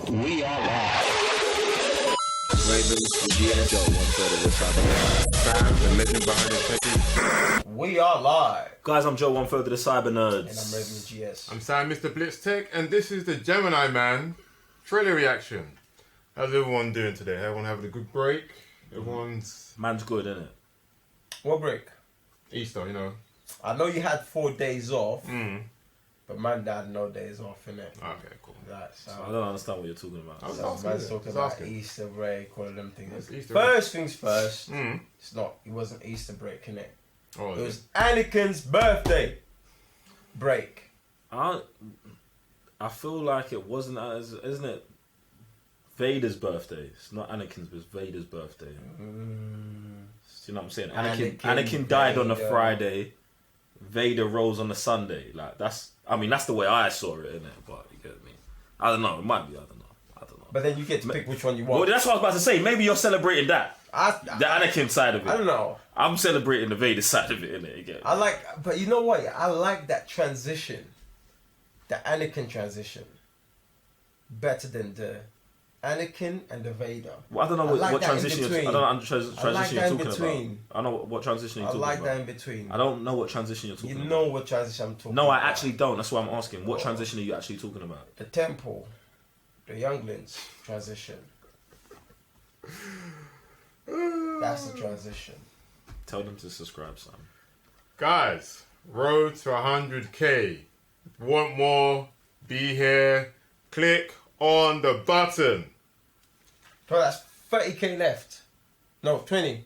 We are live. Ravens, the GS, Joe, 1/3 of the Cyber Sam, the legend behind the tech. We are live. Guys, I'm Joe, 1/3 of the Cyber Nerds. And I'm Raven the GS. I'm Sam, Mr. Blitz Tech, and this is the Gemini Man trailer reaction. How's everyone doing today? Everyone having a good break? Everyone's Man's good, innit? What break? Easter, you know. I know you had 4 days off, Mm. but man had no days off, innit? Okay, cool. Like, I don't understand what you're talking about. I was so asking man's it. talking Just about asking. Easter break, all of them things. It's Easter First things first, Mm. it wasn't Easter break, innit? Oh, It was Anakin's birthday break. I feel like it wasn't, isn't it? Vader's birthday. It's not Anakin's, but it's Vader's birthday. You know what I'm saying? Anakin died on a Vader. Friday. Vader rose on a Sunday. Like that's the way I saw it, innit? But you get me. I don't know. It might be. I don't know. But then you get to pick which one you Well, want. that's what I was about to say. Maybe you're celebrating that. The Anakin side of it. I don't know. I'm celebrating the Vader side of it, innit? You get me? But you know what? I like that transition. The Anakin transition. Better than the Anakin and the Vader. Well, I don't know what transition you're talking about. I know what transition you're I talking like about. that in between. I don't know what transition you're talking You about. know what transition I'm talking No, about. I actually don't. That's why I'm asking. What transition are you actually talking about? The temple. The younglings transition. That's the transition. Tell them to subscribe, Sam. Guys, road to 100K. Want more? Be here. Click on the button. Bro, that's 30k left. No, 20.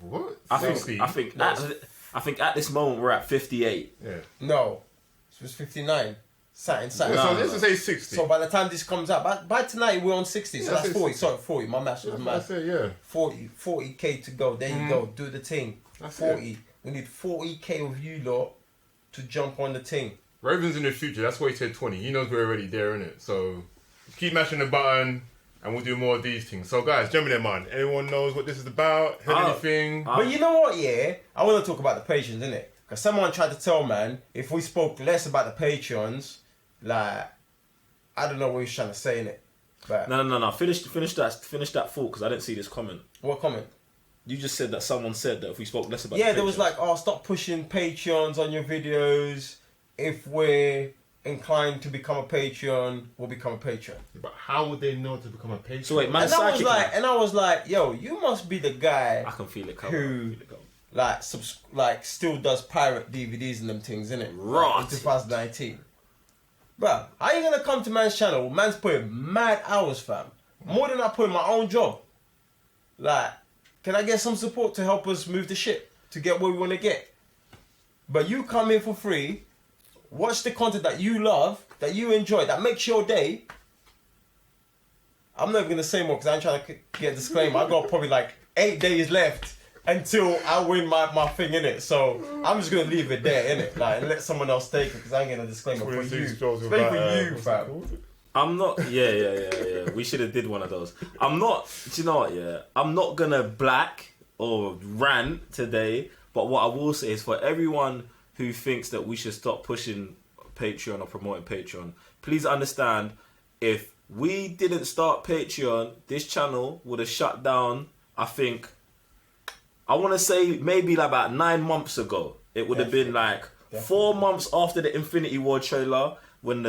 What? I 60? think at this moment we're at 58. Yeah. No. It was 59. Something. So let's just say 60. So by the time this comes out, by tonight we're on 60. So Yeah, that's 40. 60. Sorry, 40. My maths was I mad. say, yeah. 40k to go. There you go. Do the thing. That's 40. We need 40k of you lot to jump on the thing. Raven's in the future. That's why he said 20. He knows we're already there, innit? So keep mashing the button, and we'll do more of these things. So, guys, Gemini Man, anyone knows what this is about? Heard anything? But you know what, yeah? I want to talk about the Patreons, innit? Because someone tried to tell, man, if we spoke less about the Patreons, like, I don't know what he's trying to say, innit? But No. Finish that thought because I didn't see this comment. what comment? You just said that someone said that if we spoke less about Yeah, the there was Patreon. like, oh, stop pushing Patreons on your videos. If we're inclined to become a Patreon, we'll become a Patreon. But how would they know to become a patron? So wait, man, And I was like, yo, you must be the guy I can feel it coming. who still does pirate DVDs and them things, innit? Right. In 2019. Bruh, how you gonna come to man's channel? Man's putting mad hours, fam. More than I put in my own job. Like, can I get some support to help us move the ship to get where we want to get? But you come in for free, watch the content that you love, that you enjoy, that makes your day. I'm never gonna say more because I'm trying to get a disclaimer. I got probably like 8 days left until I win my thing in it. So I'm just gonna leave it there, innit? Like, and let someone else take it because I ain't getting a disclaimer for you. 26 jobs Especially without, for you, what's it fam. called? I'm not. Yeah. We should have did one of those. I'm not. Do you know what? Yeah, I'm not gonna black or rant today. But what I will say is, for everyone who thinks that we should stop pushing Patreon or promoting Patreon, please understand, if we didn't start Patreon, this channel would have shut down. I think, I want to say maybe like about 9 months ago. It would have been like 4 months after the Infinity War trailer when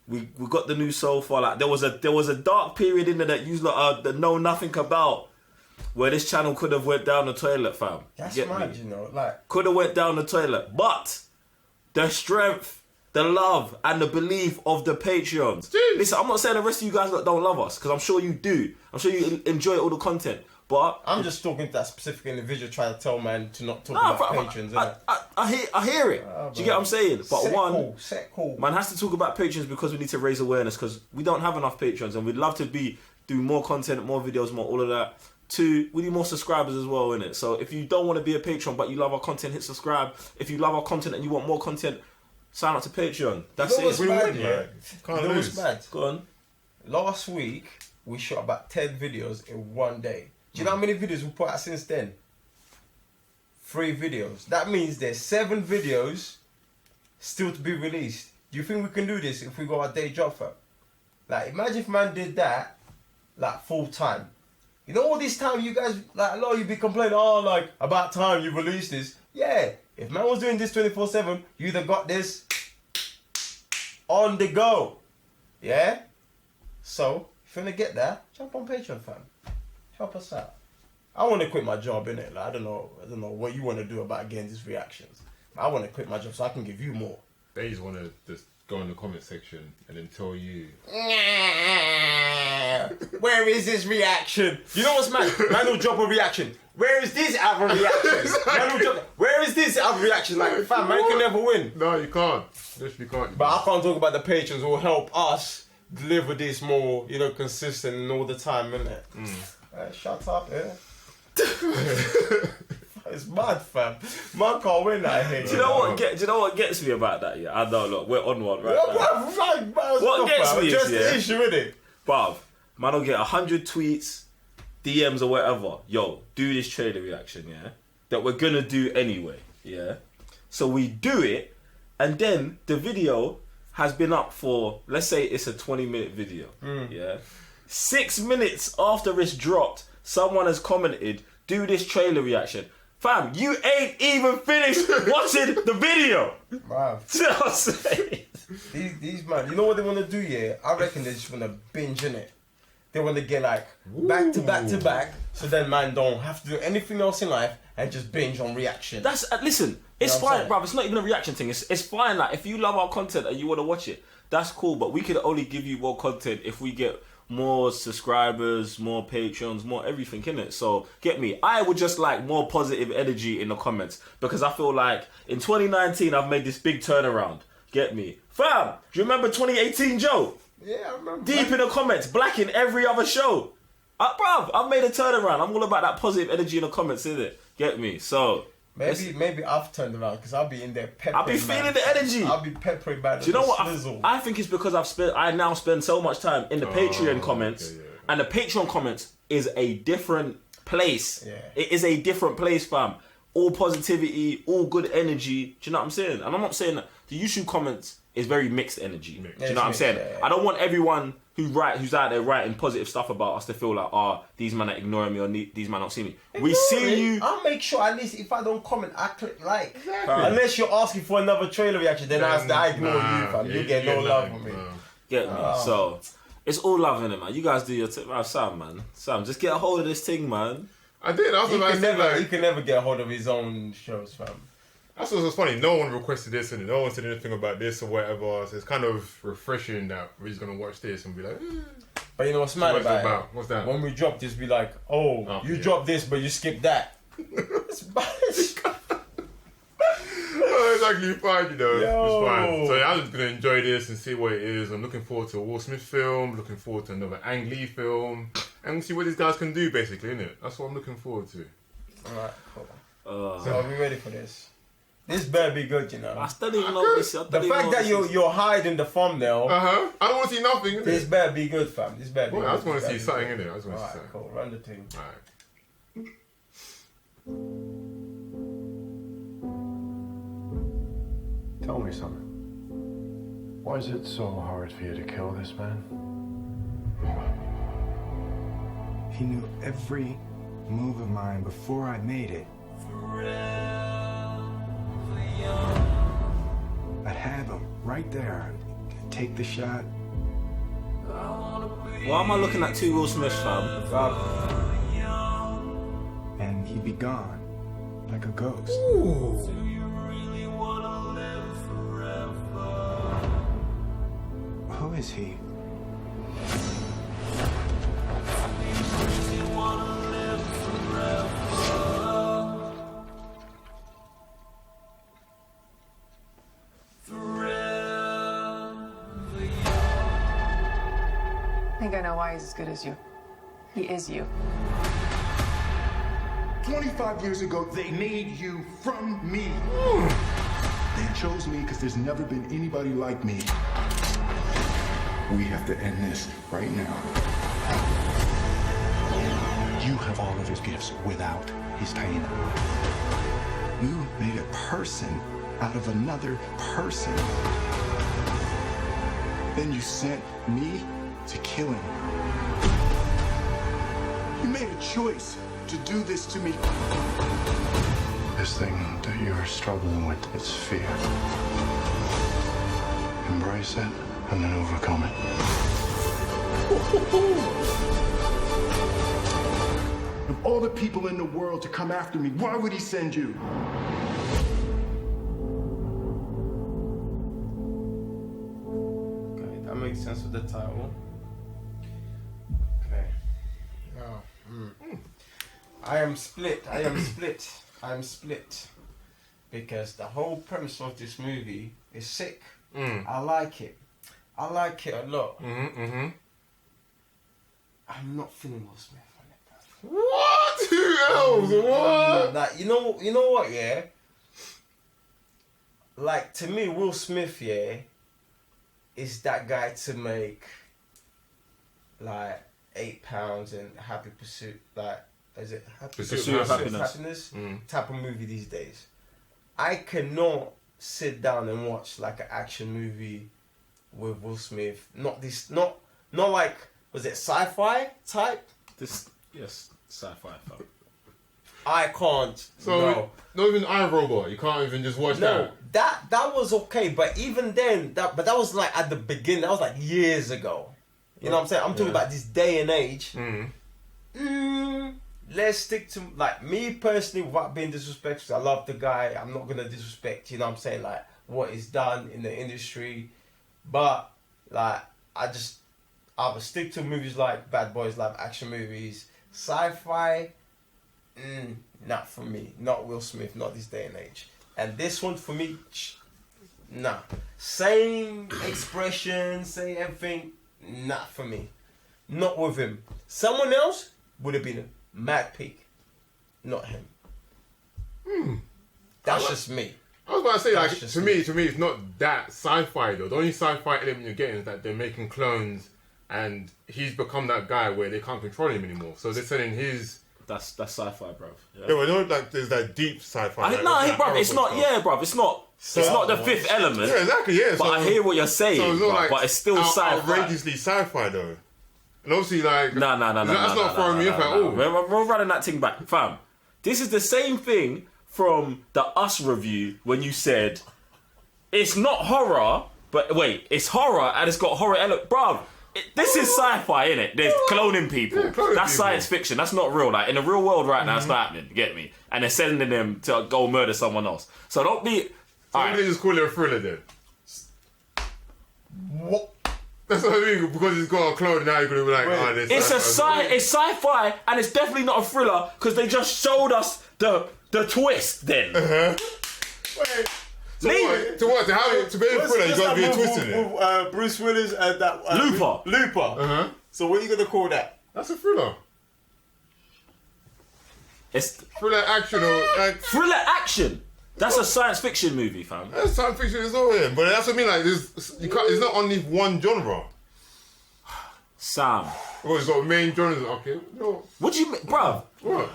we got the new sofa. Like there was a dark period in there that you lot that know nothing about, where this channel could have went down the toilet, fam. That's Get mad, me? you know. Like, Could have went down the toilet, but the strength, the love, and the belief of the Patreons. Listen, I'm not saying the rest of you guys that don't love us, because I'm sure you do. I'm sure you enjoy all the content. But I'm just talking to that specific individual trying to tell man to not talk about patrons, innit? I hear it. Do you get what I'm saying? But set cool. man has to talk about patrons because we need to raise awareness, because we don't have enough patrons, and we'd love to do more content, more videos, more all of that. 2, we need more subscribers as well, innit? So if you don't want to be a patron but you love our content, hit subscribe. If you love our content and you want more content, sign up to Patreon. That's You know what's it. mad, win, yeah? man. Can't You know lose. what's mad? Go on. Last week, we shot about 10 videos in one day. Do you know how many videos we put out since then? 3 videos. That means there's 7 videos still to be released. Do you think we can do this if we got our day job, fam? Like, imagine if man did that, like, full time. You know, all this time you guys, like, a lot of you be complaining, oh, like, about time you released this. Yeah, if man was doing this 24/7, you either got this on the go. Yeah? So, if you want to get that, jump on Patreon, fam. Help us out. I want to quit my job, innit? Like, I don't know what you want to do about getting these reactions. I want to quit my job so I can give you more. They just want to just go in the comment section and then tell you. Where is this reaction? You know what's mad? Man will drop a reaction. Where is this other reaction? Man will drop, where is this other reaction? Like, fam, man can never win. No, you can't. Literally can't. But I can't talk about the patrons who will help us deliver this more, you know, consistent and all the time, innit? Shut up, yeah? It's mad, fam. Man can't win that here. Do you know what gets me about that? Yeah, I know. Look, we're on one right now. What gets me is, just yeah, the issue, innit? Bruv, man will get 100 tweets, DMs or whatever. Yo, do this trailer reaction, yeah? That we're gonna do anyway, yeah? So we do it, and then the video has been up for, let's say it's a 20-minute video, yeah? 6 minutes after it's dropped, someone has commented, do this trailer reaction. Fam, you ain't even finished watching the video. Wow. Do you know what I'm saying? These man, you know what they want to do, yeah? I reckon they just want to binge, innit? They want to get like back to back to back, so then man don't have to do anything else in life and just binge on reaction. That's listen, it's fine, bruv. It's not even a reaction thing. It's fine. Like, if you love our content and you want to watch it, that's cool. But we could only give you more content if we get more subscribers, more patrons, more everything, innit? So, get me. I would just like more positive energy in the comments, because I feel like in 2019 I've made this big turnaround. Get me? Fam, do you remember 2018 Joe? Yeah, I remember. Deep in the comments, black in every other show. Bruv, I've made a turnaround. I'm all about that positive energy in the comments, innit? Get me? So, maybe I've turned around because I'll be in there peppering. I'll be feeling the energy. I'll be peppering back. Do you know what? I think it's because I now spend so much time in the Patreon comments, and the Patreon comments is a different place. Yeah. It is a different place, fam. All positivity, all good energy. Do you know what I'm saying? And I'm not saying that the YouTube comments is very mixed energy. Do you know what I'm saying? Yeah. I don't want everyone who's out there writing positive stuff about us to feel like, these men are ignoring me, or these men don't see me. We see you. I'll make sure at least if I don't comment, I click like. Exactly. Unless you're asking for another trailer reaction, then I ignore you, fam. You get no love from me. Get me? So, it's all love in it, man. You guys do your thing. Sam, just get a hold of this thing, man. I did. That's what I said. He can never get a hold of his own shows, fam. That's what was funny. No one requested this and no one said anything about this or whatever. So it's kind of refreshing that we're just gonna watch this and be like, But you know what's mad about it? What's that? When we drop this, be like, you dropped this, but you skipped that. It's bad. It's actually fine, you know. Yo. It's fine. So I'm just gonna enjoy this and see what it is. I'm looking forward to a Will Smith film. Looking forward to another Ang Lee film, and see what these guys can do. Basically, innit? That's what I'm looking forward to. Alright, cool. So are we ready for this? This better be good, you know. I still don't even know what this is. The fact that you're hiding the thumbnail. I don't want to see nothing, innit? This better be good, fam. This better be good. I just want to see something, innit? I just want to see Alright, something. cool. Run the thing. Alright. Tell me something. Why is it so hard for you to kill this man? He knew every move of mine before I made it. I'd have him right there. Take the shot. Why am I looking at two Will Smiths, fam? And he'd be gone. Like a ghost. Who is he? I think I know why he's as good as you. He is you. 25 years ago, they made you from me. They chose me because there's never been anybody like me. We have to end this right now. You have all of his gifts without his pain. You made a person out of another person. Then you sent me to killing. You made a choice to do this to me. This thing that you're struggling with, it's fear. Embrace it and then overcome it. Of all the people in the world to come after me, why would he send you? Okay, that makes sense with the title. Okay. I am split. Because the whole premise of this movie is sick. I like it a lot. I'm not feeling Will Smith on it, bro. What? Who else? What? Like, you know what, yeah? Like, to me, Will Smith, yeah, is that guy to make, like, £8 and Happy Pursuit, like, is it Happy Pursuit of Happiness? Type of movie these days. I cannot sit down and watch, like, an action movie with Will Smith. Not like, was it sci-fi type? Yes, sci-fi. Fam. I can't. So, no. not even iRobot. You can't even just watch that. That was okay, but even then, that was like at the beginning. That was like years ago. You know what I'm saying? I'm talking about this day and age. Let's stick to, like, me personally, without being disrespectful. I love the guy. I'm not gonna disrespect, you know what I'm saying, like, what is done in the industry. But, like, I would stick to movies like Bad Boys, live action movies. Sci-fi, not for me. Not Will Smith, not this day and age. And this one for me, nah. Same expression, same everything, not for me. Not with him. Someone else would have been a mad peak. Not him. That's just me. I was about to say, That's like, just to me, it's not that sci-fi though. The only sci-fi element you're getting is that they're making clones, and he's become that guy where they can't control him anymore. So they're sending his. That's sci-fi, bro. Yeah, but no, like there's that deep sci-fi. Bruv, it's not. Yeah, bruv, it's not. It's not the Fifth Element. Yeah, exactly. Yeah, but I hear what you're saying. So it's not like but it's still sci-fi. Outrageously sci-fi though. And obviously, like, No. That's not throwing me off at all. We're running that thing back, fam. This is the same thing from the Us review when you said it's not horror, but wait, it's horror and it's got horror element, bruv. This is sci-fi, innit? There's cloning people. Yeah, cloning That's people. science fiction. That's not real. Like, in the real world right now, it's not happening. You get me? And they're sending them to go murder someone else. So don't be. So Alright. they just call it a thriller then. What? That's what I mean, because it's got a clone now. You're gonna be like, this. It's it's sci-fi, and it's definitely not a thriller because they just showed us the twist. Then Wait. So what? To be a thriller, you gotta be a twist in it. Bruce Willis and that Looper. So what are you gonna call that? That's a thriller. It's Thriller action or like. thriller action. That's a science fiction movie, fam. That's science fiction as well, yeah. But that's what I mean. Like, it's not only one genre. Sam, Well, it's got main genres. Okay, no. what do you mean, bruv? What?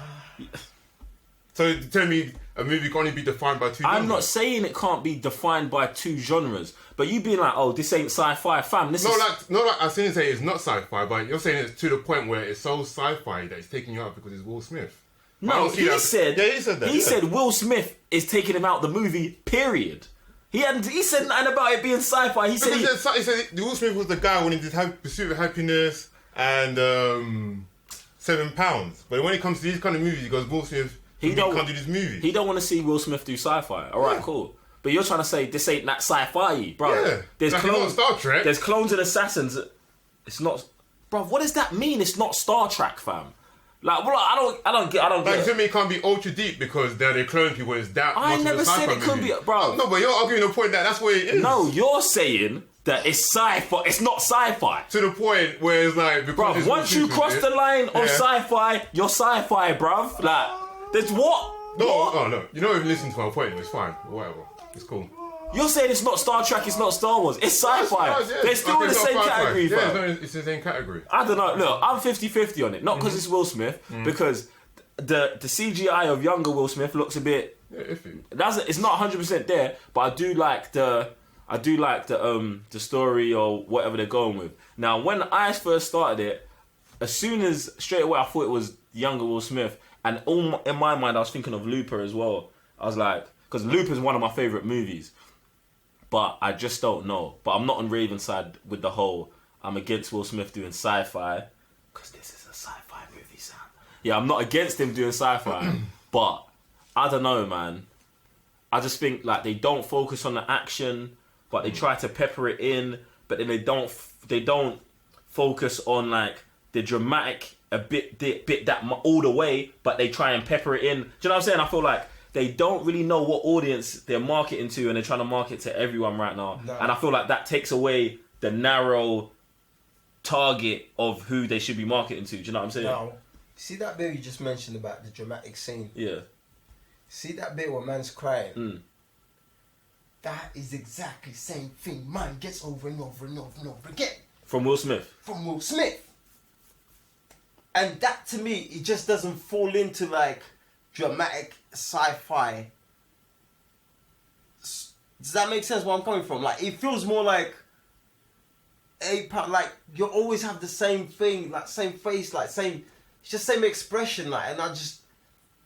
So you tell me a movie can only be defined by two genres? I'm not saying it can't be defined by two genres, but you being like, oh, this ain't sci-fi, fam. This is Not like I'm saying it's not sci-fi, but you're saying it's to the point where it's so sci-fi that it's taking you out because it's Will Smith. I no. don't see He that. said, Yeah, he said that. He yeah. said Will Smith is taking him out the movie. Period. He said nothing about it being sci-fi. He said He said Will Smith was the guy when he did Pursuit of Happiness and £7. But when it comes to these kind of movies, he goes, Will Smith, he can't do this movie. He don't want to see Will Smith do sci-fi. All right, Yeah. cool. But you're trying to say this ain't that sci-fi, bro. Yeah. There's Like, it's clones. not Star Trek. There's clones and assassins. It's not, bro. What does that mean? It's not Star Trek, fam. Like, well, I don't get. Like, it. to me, it can't be ultra deep because they're cloning people. It's that I much never of a said sci-fi it could movie. be, bro. No, but you're arguing the point that that's what it is. No, you're saying that it's sci-fi. It's not sci-fi. To the point where it's like, because Bruv, it's once you Will Smith cross with the it- line of Yeah. sci-fi, you're sci-fi, bruv. Like, there's what? No, What? oh, no. You don't even listen to my point. It's fine. Whatever. It's cool. You're saying it's not Star Trek, it's not Star Wars. It's sci-fi. Yeah. They're still Okay, in the it's same not sci-fi. category, Yeah, fam. it's in the same category. I don't know. Look, I'm 50-50 on it. Not because it's Will Smith, because the CGI of younger Will Smith looks a bit. Yeah, iffy. It's not 100% there, but I do like the. I do like the story or whatever they're going with. Now, when I first started it, straight away I thought it was younger Will Smith, and in my mind I was thinking of Looper as well. I was like, because Looper's one of my favourite movies, but I just don't know. But I'm not on Raven's side with the whole I'm against Will Smith doing sci-fi, because this is a sci-fi movie, Sam. Yeah, I'm not against him doing sci-fi, but I don't know, man. I just think like they don't focus on the action, but they try to pepper it in, but then they don't focus on like the dramatic a bit that all the way, but they try and pepper it in. Do you know what I'm saying? I feel like they don't really know what audience they're marketing to, and they're trying to market to everyone right now. No. And I feel like that takes away the narrow target of who they should be marketing to. Do you know what I'm saying? Now, see that bit you just mentioned about the dramatic scene? Yeah. See that bit where man's crying? That is exactly the same thing man gets over and over and over and over again. From Will Smith? From Will Smith. And that to me, it just doesn't fall into like dramatic sci-fi. Does that make sense where I'm coming from? Like, it feels more like like you always have the same thing, like same face, like same, it's just same expression, like, and I just,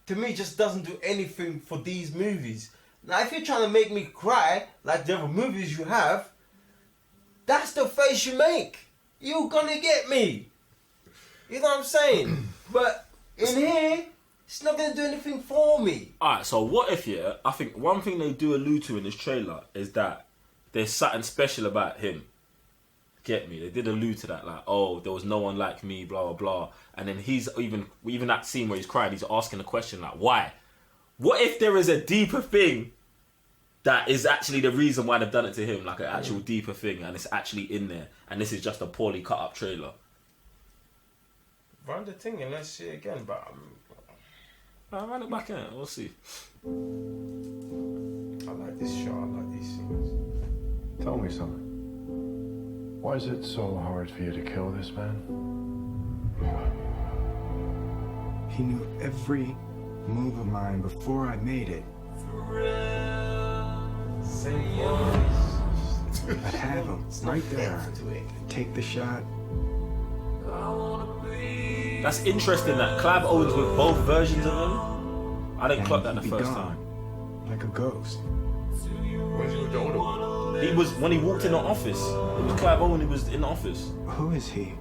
to me, just doesn't do anything for these movies. Now, if you're trying to make me cry, like the other movies you have, that's the face you make. You're gonna get me. You know what I'm saying? But in here, it's not gonna do anything for me. Alright, so what if, yeah, I think one thing they do allude to in this trailer is that there's something special about him. Get me? They did allude to that, like, oh, there was no one like me, blah, blah, blah. And then he's even that scene where he's crying, he's asking the question, like, why? What if there is a deeper thing that is actually the reason why they've done it to him, like an actual deeper thing, and it's actually in there, and this is just a poorly cut up trailer? Run the thing and let's see it again, but I'll run it back in, we'll see. I like this show, I like these scenes. Tell me something. Why is it so hard for you to kill this man? He knew every move of mine before I made it. I'd have him right there. Take the shot. That's interesting that Clive Owens with both versions of him. I didn't clock that the first time. Like a ghost. Where's he with the older one? He was when he walked in the office. It was Clive Owen who was in the office. Who is he?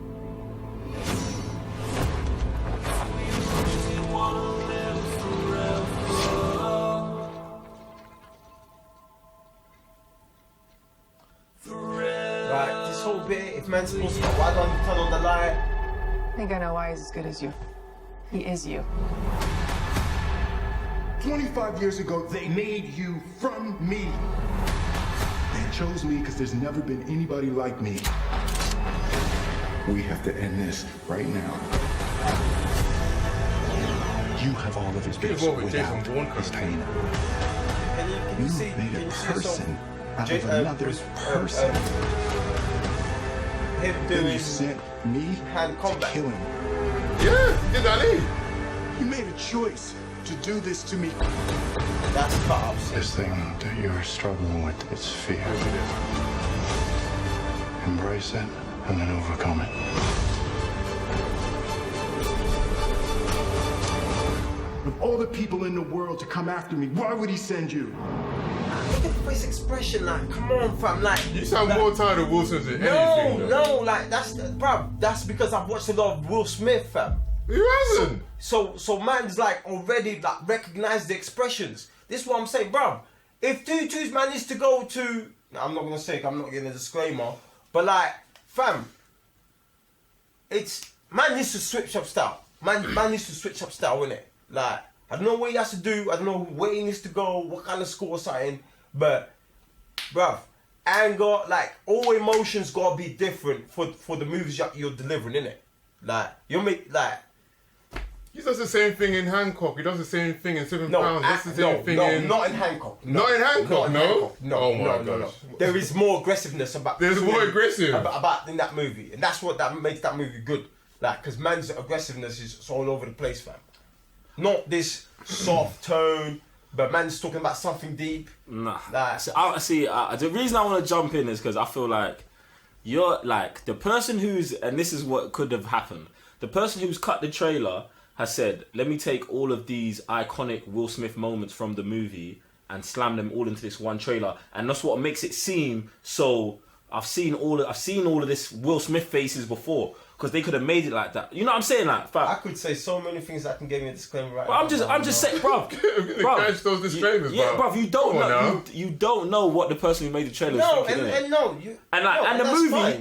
Right, this whole bit, if man's supposed to, why don't you turn on the light? I think I know why he's as good as you. He is you. 25 years ago, they made you from me. They chose me because there's never been anybody like me. We have to end this right now. You have all of his gifts without his pain. Can you see? made Can a you see person out of another person. Him And doing you sent me hand to combat. kill him. Yeah, did Ali? You made a choice to do this to me. That's cut up. This thing that you're struggling with, it's fear. Embrace it and then overcome it. Of all the people in the world to come after me, why would he send you? Look at the face expression, like, come on, fam, like. You sound like, more tired of Will Smith than anything. No, like that's because I've watched a lot of Will Smith, fam. Who hasn't? So man's like already like recognized the expressions. This is what I'm saying, bruv. If Tutu's managed to go to, I'm not gonna say, I'm not getting a disclaimer, but like, fam, it's man needs to switch up style. Man needs to switch up style, innit? Like, I don't know what he has to do. I don't know where he needs to go, what kind of school or something. But, bruv, anger, like, all emotions gotta be different for the movies you're delivering, innit? Like, you'll make, like. He does the same thing in Hancock. He does the same thing in 7 Pounds. That's the same thing no, in... not in Hancock. Not in Hancock, no? No, Oh my no. gosh. There is more aggressiveness about. There's more aggressive. about in that movie, and that's what that makes that movie good. Like, because man's aggressiveness is all over the place, fam. Not this soft tone, but man's talking about something deep. Nah. Like, The reason I want to jump in is because I feel like you're like the person who's, and this is what could have happened. The person who's cut the trailer has said, "Let me take all of these iconic Will Smith moments from the movie and slam them all into this one trailer," and that's what makes it seem so. I've seen all of this Will Smith faces before. Because they could have made it like that. You know what I'm saying? Like, I could say so many things that can give me a disclaimer right now. I'm just saying, bruv. Catch those disclaimers, yeah, bruv. You don't know. You don't know what the person who made the trailer is thinking.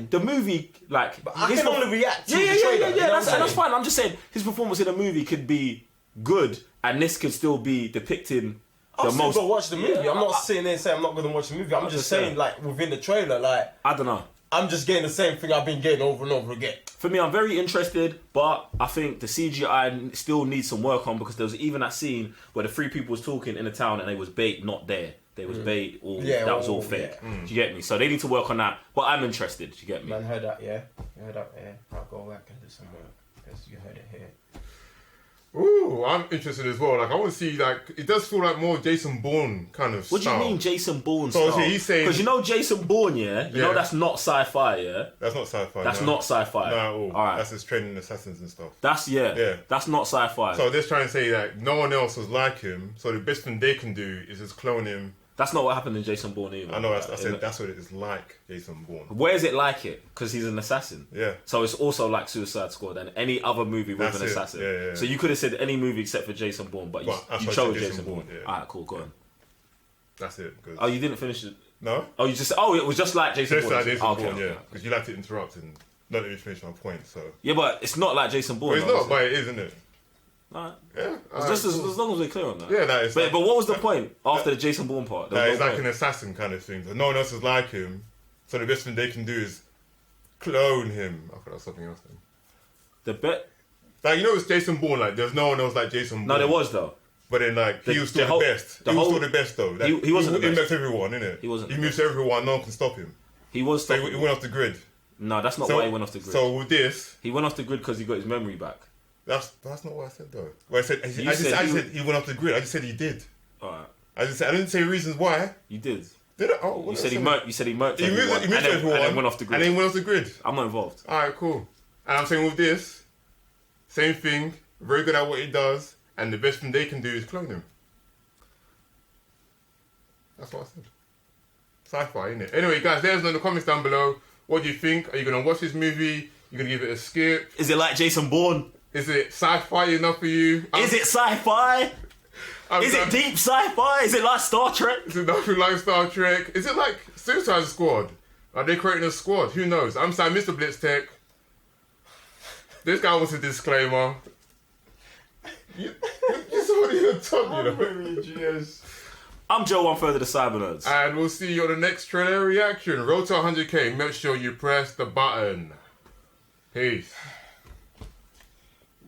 The movie, like, but I can only react to the trailer. Yeah. That's fine. I'm just saying his performance in the movie could be good, and this could still be depicting. I'll still go watch the movie. I'm not sitting there saying I'm not going to watch the movie. I'm just saying, like, within the trailer, like, I don't know. I'm just getting the same thing I've been getting over and over again. For me, I'm very interested, but I think the CGI still needs some work on because there was even that scene where the three people was talking in the town and they was bait not there. They was bait, or that was all fake. Yeah. Do you get me? So they need to work on that. But I'm interested. Do you get me? Man, heard that, yeah. You heard that, yeah. I'll go back and do some work because you heard it here. Ooh, I'm interested as well. Like, I want to see, like, it does feel like more Jason Bourne kind of What style. do you mean Jason Bourne So style? he's saying... Because you know Jason Bourne, yeah? You know that's not sci-fi, yeah? That's not sci-fi. That's not sci-fi. No, at all. All right. That's just training assassins and stuff. That's, yeah. That's not sci-fi. So they're trying to say that no one else was like him, so the best thing they can do is just clone him. That's not what happened in Jason Bourne either. I know, I said that's what it is like, Jason Bourne. Where is it like it? Because he's an assassin. Yeah. So it's also like Suicide Squad and any other movie with an assassin. Yeah. So you could have said any movie except for Jason Bourne, but you chose Jason Bourne. Yeah. Alright, cool, go on. That's it. Oh, you didn't finish it? No. Oh, you just... Oh, it was just like Jason Bourne. Just like Jason Bourne, okay. yeah. Because you like to interrupt and not let me finish my point, so... Yeah, but it's not like Jason Bourne. Well, it's not, but it is, isn't it? Alright. Yeah. Just as long as we're clear on that. Yeah, that is. But what was the point after the Jason Bourne part? It's like an assassin kind of thing. No one else is like him, so the best thing they can do is clone him. I thought that was something else then. Like, you know, it's Jason Bourne. Like, there's no one else like Jason Bourne. No, there was though. But then, like, he was still the best. He was still the best though. Like, he wasn't the best. He met everyone, innit? He wasn't. He moves everyone. No one can stop him. He was. So he went off the grid. No, that's not why he went off the grid. So with this, he went off the grid because he got his memory back. That's not what I said though. Well, I said he went off the grid. I just said he did. Alright. I didn't say reasons why. You did. Did I? Oh, you said he murked everyone. He moved everyone and then went off the grid. And then went off the grid. I'm not involved. Alright, cool. And I'm saying with this, same thing. Very good at what he does, and the best thing they can do is clone him. That's what I said. Sci-fi, innit? Anyway, guys, let us know in the comments down below. What do you think? Are you gonna watch this movie? You gonna give it a skip? Is it like Jason Bourne? Is it sci-fi enough for you? Is it sci-fi? Is it deep sci-fi? Is it like Star Trek? Is it nothing like Star Trek? Is it like Suicide Squad? Are they creating a squad? Who knows? I'm Sam, Mr. Blitz Tech. This guy wants a disclaimer. You saw what you're talking, you know. I'm Joe, one further the Cyber Nerds. And we'll see you on the next trailer reaction. Road to 100k. Make sure you press the button. Peace.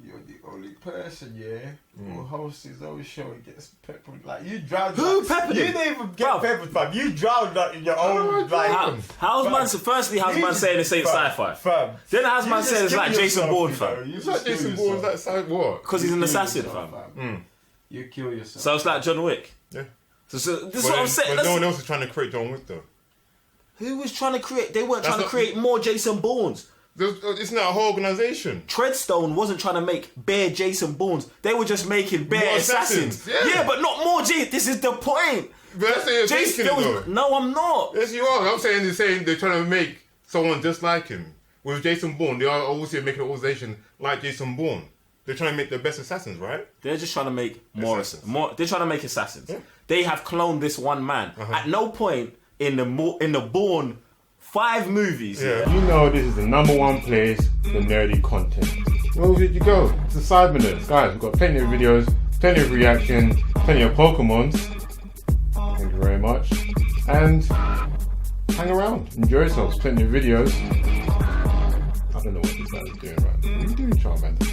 You're the only person, who hosts his own show and gets peppered. Like, you drowned. Who peppered You him? didn't even get peppered, fam. You drowned that in your own, like... How's man saying it's ain't sci-fi? Fam. Then how's man saying it's like Jason Bourne, fam? It's like Jason Bourne, like side what? Because he's an assassin, fam. You kill yourself. So it's like John Wick. Yeah. So this is what I'm saying. But no one else is trying to create John Wick, though. Who was trying to create... They weren't trying to create more Jason Bournes. It's not a whole organisation. Treadstone wasn't trying to make bare Jason Bournes. They were just making bare More assassins. Yeah, but not more This is the point. But that's what you're thinking, though. No, I'm not. Yes, you are. I'm saying they're trying to make someone just like him. With Jason Bourne, they are obviously making an organisation like Jason Bourne. They're trying to make the best assassins, right? They're just trying to make more. They're trying to make assassins. Yeah. They have cloned this one man. At no point in the Bourne 5 movies. Yeah. You know this is the #1 place for nerdy content. Where did you go? It's the Cyber Nerds. Guys, we've got plenty of videos, plenty of reactions, plenty of Pokemons. Thank you very much. And hang around. Enjoy yourselves. Plenty of videos. I don't know what this guy is doing right now. What are you doing, Charmander?